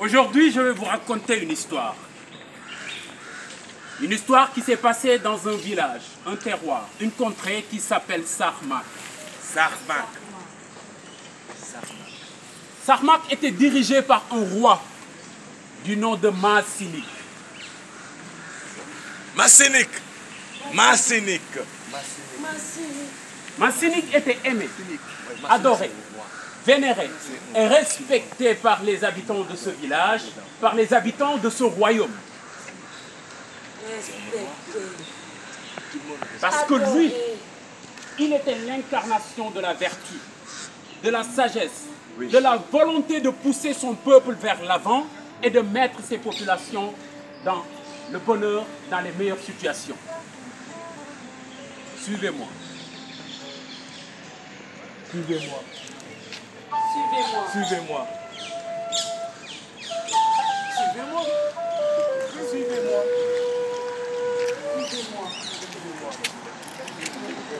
Aujourd'hui, je vais vous raconter une histoire. Une histoire qui s'est passée dans un village, un terroir, une contrée qui s'appelle Sarmak. Sarmak était dirigé par un roi du nom de Masinik. Masinik était aimé, adoré, vénéré et respecté par les habitants de ce village, par les habitants de ce royaume. Parce que lui, il était l'incarnation de la vertu, de la sagesse, de la volonté de pousser son peuple vers l'avant et de mettre ses populations dans le bonheur, dans les meilleures situations. Suivez-moi. Suivez-moi. Suivez-moi. Suivez-moi. Suivez-moi. Suivez-moi. Suivez-moi.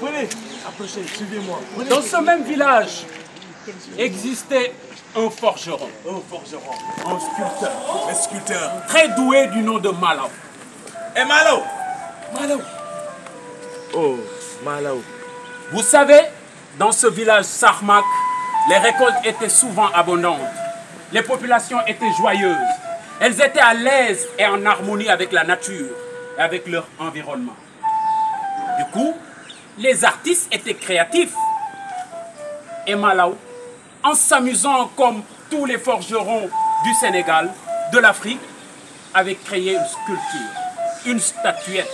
Venez, approchez, suivez-moi. Dans ce même village existait un forgeron, un sculpteur, Un sculpteur. très doué du nom de Malao. Et Malao. Oh, Malao. Vous savez, dans ce village Sarmak, les récoltes étaient souvent abondantes. Les populations étaient joyeuses. Elles étaient à l'aise et en harmonie avec la nature et avec leur environnement. Du coup, les artistes étaient créatifs. Et Malao, en s'amusant comme tous les forgerons du Sénégal, de l'Afrique, avait créé une sculpture, une statuette.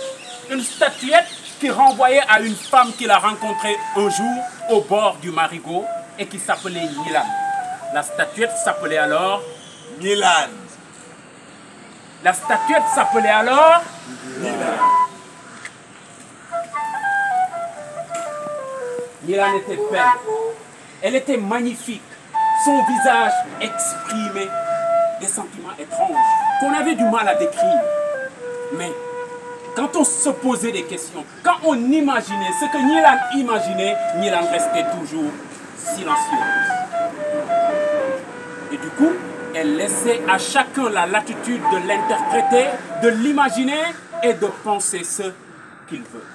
Une statuette qui renvoyait à une femme qu'il a rencontrée un jour au bord du Marigot et qui s'appelait Nilan. La statuette s'appelait alors Nilan. La statuette s'appelait alors Nilan était belle. Elle était magnifique. Son visage exprimait des sentiments étranges qu'on avait du mal à décrire. Mais quand on se posait des questions, quand on imaginait ce que Nilan imaginait, Nilan restait toujours silencieuse. Et du coup, elle laissait à chacun la latitude de l'interpréter, de l'imaginer et de penser ce qu'il veut.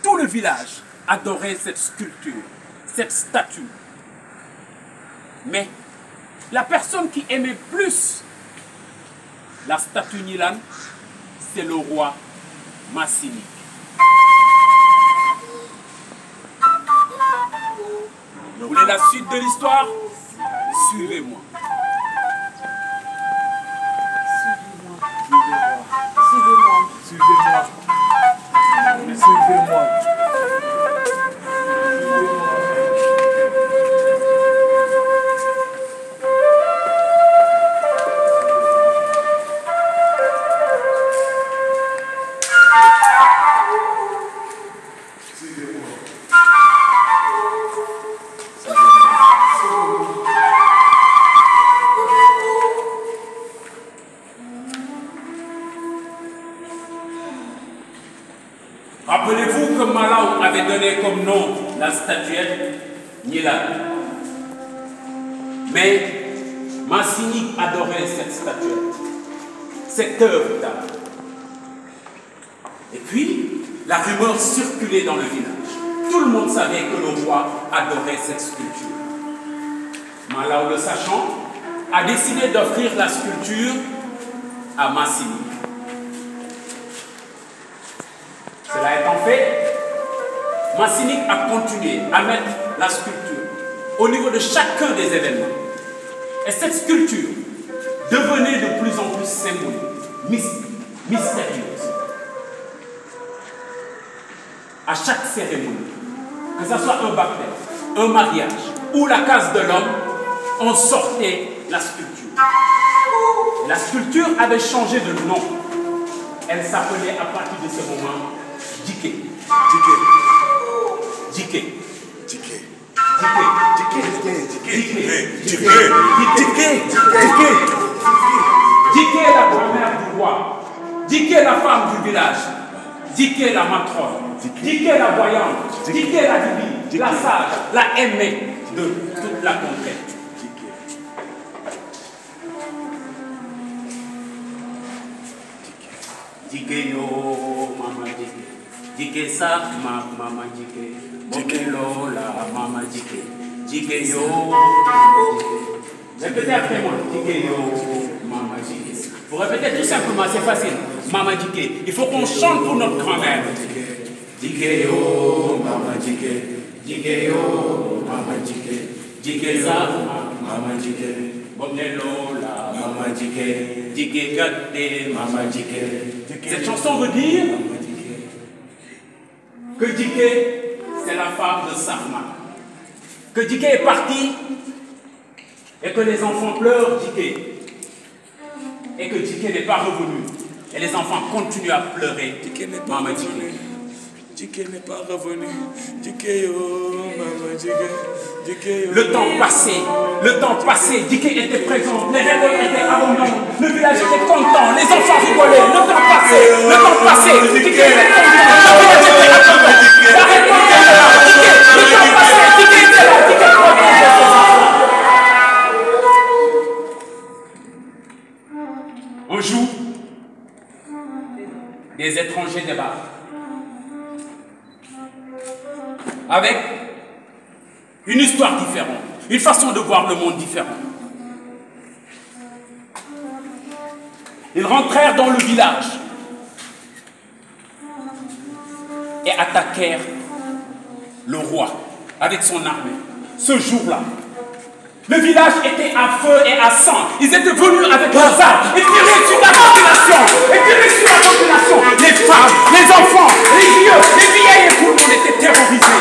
Tout le village adorait cette sculpture, cette statue. Mais la personne qui aimait plus la statue Nilan, c'est le roi Masinik. Vous voulez la suite de l'histoire? Suivez-moi. Suivez-moi. Suivez-moi. Suivez-moi. Rappelez-vous que Malao avait donné comme nom la statuette Nilan. Mais Masinik adorait cette statuette, cette œuvre d'art. Et puis, la rumeur circulait dans le village. Tout le monde savait que le roi adorait cette sculpture. Malao, le sachant, a décidé d'offrir la sculpture à Masinik. Cela étant fait, Masinik a continué à mettre la sculpture au niveau de chacun des événements. Et cette sculpture devenait de plus en plus symbolique, mystique, mystérieuse. À chaque cérémonie, que ce soit un baptême, un mariage ou la case de l'homme, on sortait la sculpture. Et la sculpture avait changé de nom. Elle s'appelait à partir de ce moment Dike. Dike la grand-mère du roi. Dike la femme du village. Dike la matrone. Dike la voyante. Dike la divine. La sage, la aimée de toute la conquête. Dike yo, mama dike. Dike sa, mama dike. Dike lola, mama dike. Dike yo, répétez après moi. Dike yo, mama dike. Vous répétez tout simplement, c'est facile. Mama dike. Il faut qu'on chante pour notre grand-mère. Dike yo, mama dike. Dike yo, mama dike. Dike sa, mama dike. Lola, mama dike. Dike gade, mama dike. Cette chanson veut dire que Dike, c'est la femme de Sarmak. Que Dike est parti et que les enfants pleurent Dike. Et que Dike n'est pas revenu. Et les enfants continuent à pleurer. Maman Dike. Dike n'est pas revenu. Dike yo, maman Dike. Dike yo. Le temps passé, Dike était présent, les récoltes étaient abondantes, le village était content, les enfants rigolaient, le temps passé, Dike était content, le village était abondant, la récolte était là, le temps passé, Dike était là, Dike protégeait ses enfants. Un jour, des étrangers débarquent avec une histoire différente, une façon de voir le monde différente. Ils rentrèrent dans le village et attaquèrent le roi avec son armée. Ce jour-là, le village était à feu et à sang. Ils étaient venus avec leurs armes et tiraient sur la population. Les femmes, les enfants, les vieux, les vieilles et tout le monde était terrorisé.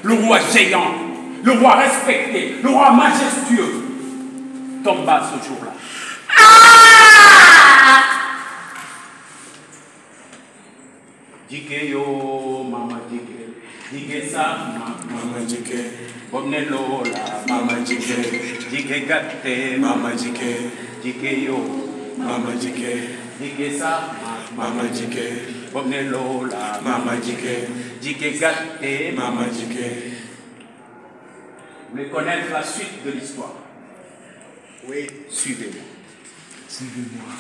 Le roi géant, le roi respecté, le roi majestueux, tomba ce jour-là. Dike yo, mama dike. Dike sa, Mama Dike. Bonne lola, Mama Dike. Dike gate, Mama Dike. Dike yo, Mama Dike. Dike sa, Mama Dike. Bonne lola, Mama Dike. Dike gate, Mama Dike. Vous voulez connaître la suite de l'histoire? Oui. Suivez-moi. Suivez-moi.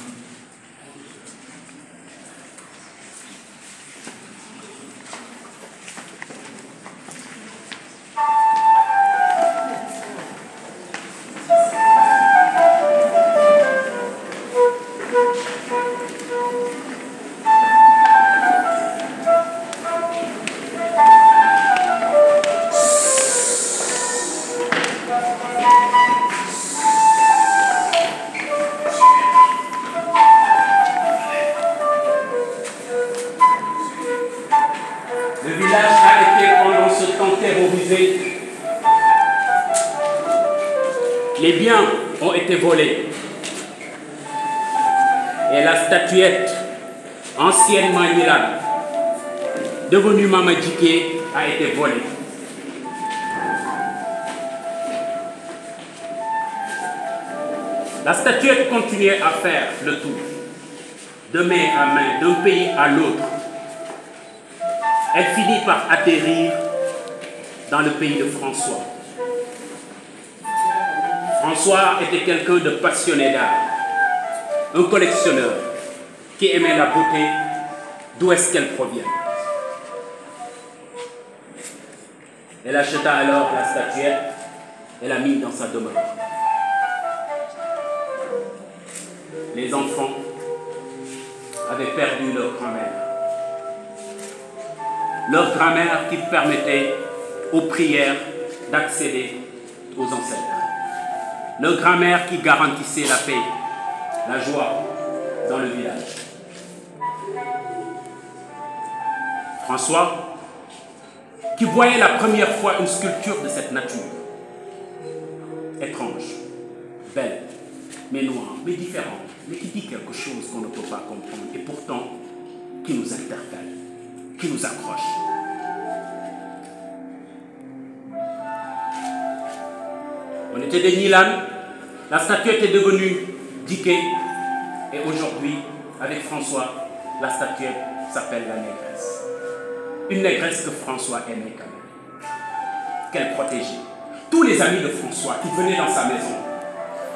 Le village a été pendant ce temps terrorisé. Les biens ont été volés. Et la statuette, anciennement Milan, devenue Mama Dike, a été volée. La statuette continuait à faire le tour, de main à main, d'un pays à l'autre. Elle finit par atterrir dans le pays de François. François était quelqu'un de passionné d'art, un collectionneur qui aimait la beauté, d'où est-ce qu'elle provient. Elle acheta alors la statuette et la mit dans sa demeure. Les enfants avaient perdu leur grand-mère. Leur grand-mère qui permettait aux prières d'accéder aux ancêtres. Leur grand-mère qui garantissait la paix, la joie dans le village. François, qui voyait la première fois une sculpture de cette nature, étrange, belle, mais noire, mais différente, mais qui dit quelque chose qu'on ne peut pas comprendre et pourtant qui nous interpelle, qui nous accroche. On était des Nilan, la statuette est devenue Dike et aujourd'hui, avec François, la statuette s'appelle la négresse. Une négresse que François aimait quand même, qu'elle protégeait, Tous les amis de François qui venaient dans sa maison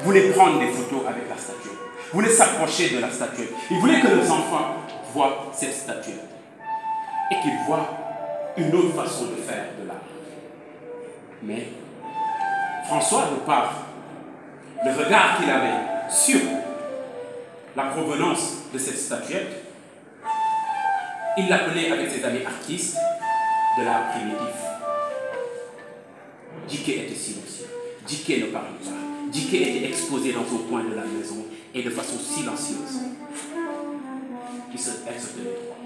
voulaient prendre des photos avec la statuette, voulaient s'approcher de la statuette. Ils voulaient que les enfants voient cette statuette et qu'ils voient une autre façon de faire de l'art. Mais François, de par le regard qu'il avait sur la provenance de cette statuette, il l'appelait avec ses amis artistes de l'art primitif. Diké était silencieux. Diké ne parlait pas. Diké était exposé dans un coin de la maison et de façon silencieuse. Elle se tenait droit.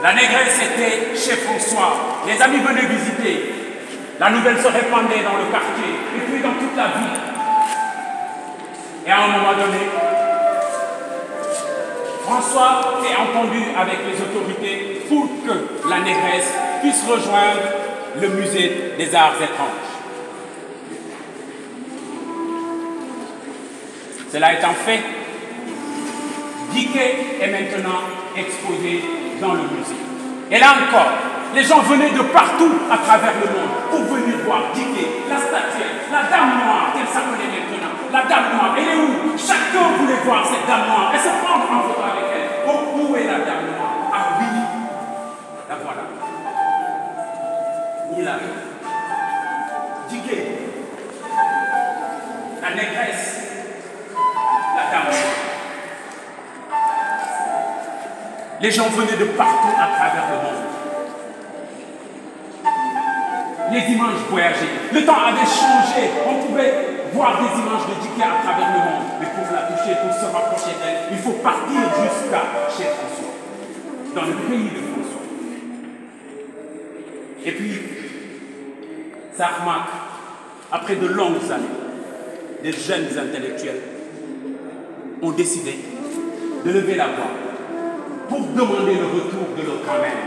La négresse était chez François. Les amis venaient visiter. La nouvelle se répandait dans le quartier et puis dans toute la ville. Et à un moment donné, François est entendu avec les autorités pour que la négresse puisse rejoindre le musée des arts étranges. Cela étant fait, Diké est maintenant exposé dans le musée. Et là encore, les gens venaient de partout à travers le monde pour venir voir Diké, la statuette, la dame noire, qu'elle s'appelait maintenant. La dame noire, elle est où? Chacun voulait voir cette dame noire et se prendre en photo avec elle. Oh, où est la dame noire? Ah oui, la voilà. Il arrive. Diké, la négresse, la dame noire. Les gens venaient de partout à travers le monde. Les images voyageaient. Le temps avait changé. On pouvait voir des images de Diké à travers le monde. Mais pour la toucher, pour se rapprocher d'elle, il faut partir jusqu'à chez François, dans le pays de François. Et puis, Sarmak, après de longues années, des jeunes intellectuels ont décidé de lever la voix pour demander le retour de leur grand-mère,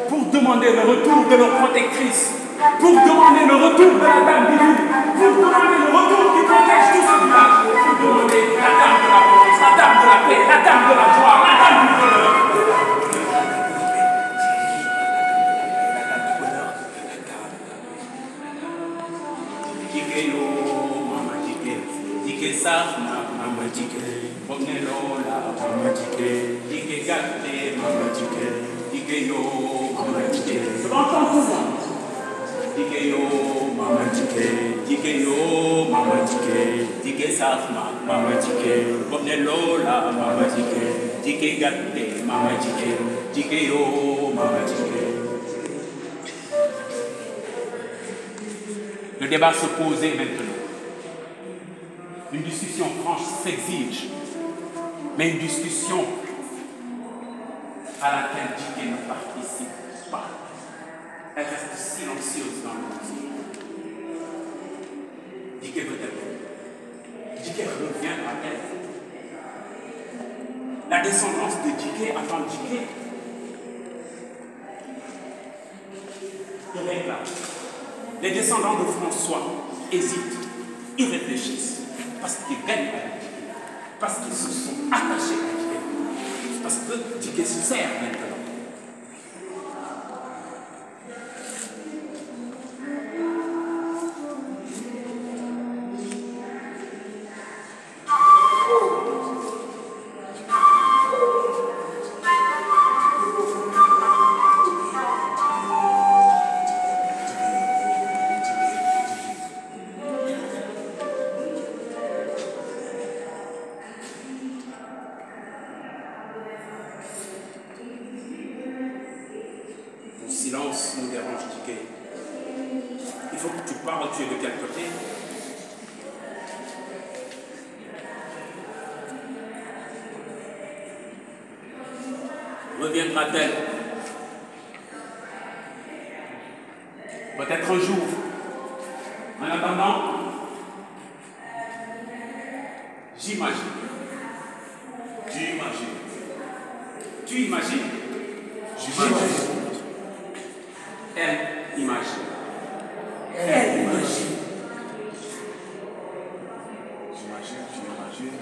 pour demander le retour de leur protectrice, pour demander le retour de la dame divine, pour demander le retour qui protège tout ce village, pour demander la dame de la force, la dame de la paix, la dame de la joie, la dame du bonheur. Diké yo, mama Diké, Diké Sarmak, mama Diké, Bonnelola, mama Diké, Diké Gâté, mama Diké, Diké yo, mama Diké. Je m'entends souvent. Diké yo, mama Diké, Diké yo, mama Diké, Diké Sarmak, mama Diké, Bonnelola, mama Diké, Diké Gâté, mama Diké, Diké yo, mama Diké. Le débat se posait maintenant. Une discussion franche s'exige, mais une discussion à laquelle Diké ne participe pas. Elle reste silencieuse dans le musée. Diké veut elle. Diké revient à elle. La descendance de Diké attend Diké. Il est là. Les descendants de François hésitent, ils réfléchissent, parce qu'ils gagnent à Diké, parce qu'ils se sont attachés à Diké, parce que Diké se sert maintenant. Silence nous dérange, Diké. Il faut que tu parles, tu es de quel côté? Reviendra-t-elle? Peut-être un jour. En attendant, j'imagine. J'imagine. Tu imagines? J'imagine. Elle imagine. Elle imagine. J'imagine, j'imagine.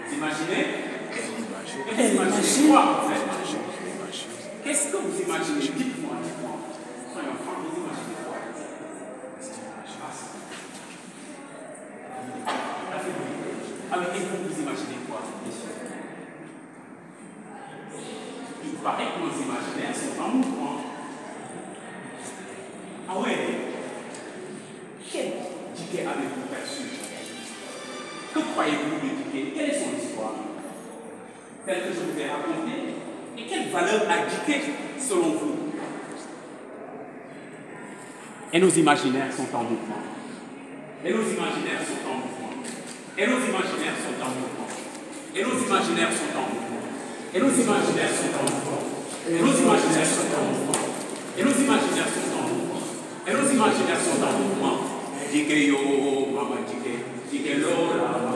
Vous imaginez? J'imagine. Et vous imaginez quoi en fait? J'imagine. Qu'est-ce que vous imaginez? Dites-moi, dites-moi. Soyons francs, vous imaginez quoi? Ah mais vous imaginez quoi? Il paraît que nos imaginaires sont en mouvement. Ah ouais? Quel Dike avez-vous perçu? Que croyez-vous de Dike? Quelle est son histoire? Telle que je vous ai racontée. Et quelle valeur a Dike selon vous? Et nos imaginaires sont en mouvement. Et nos imaginaires sont en mouvement. Et nos imaginaires sont en mouvement. Et nos imaginaires sont en mouvement. Et nos imaginaires sont en mouvement. Et nos imaginaires sont en mouvement. Et nos imaginaires sont en mouvement. Et nos imaginaires sont en mouvement. Dike yo, mama Dike. Dike lola.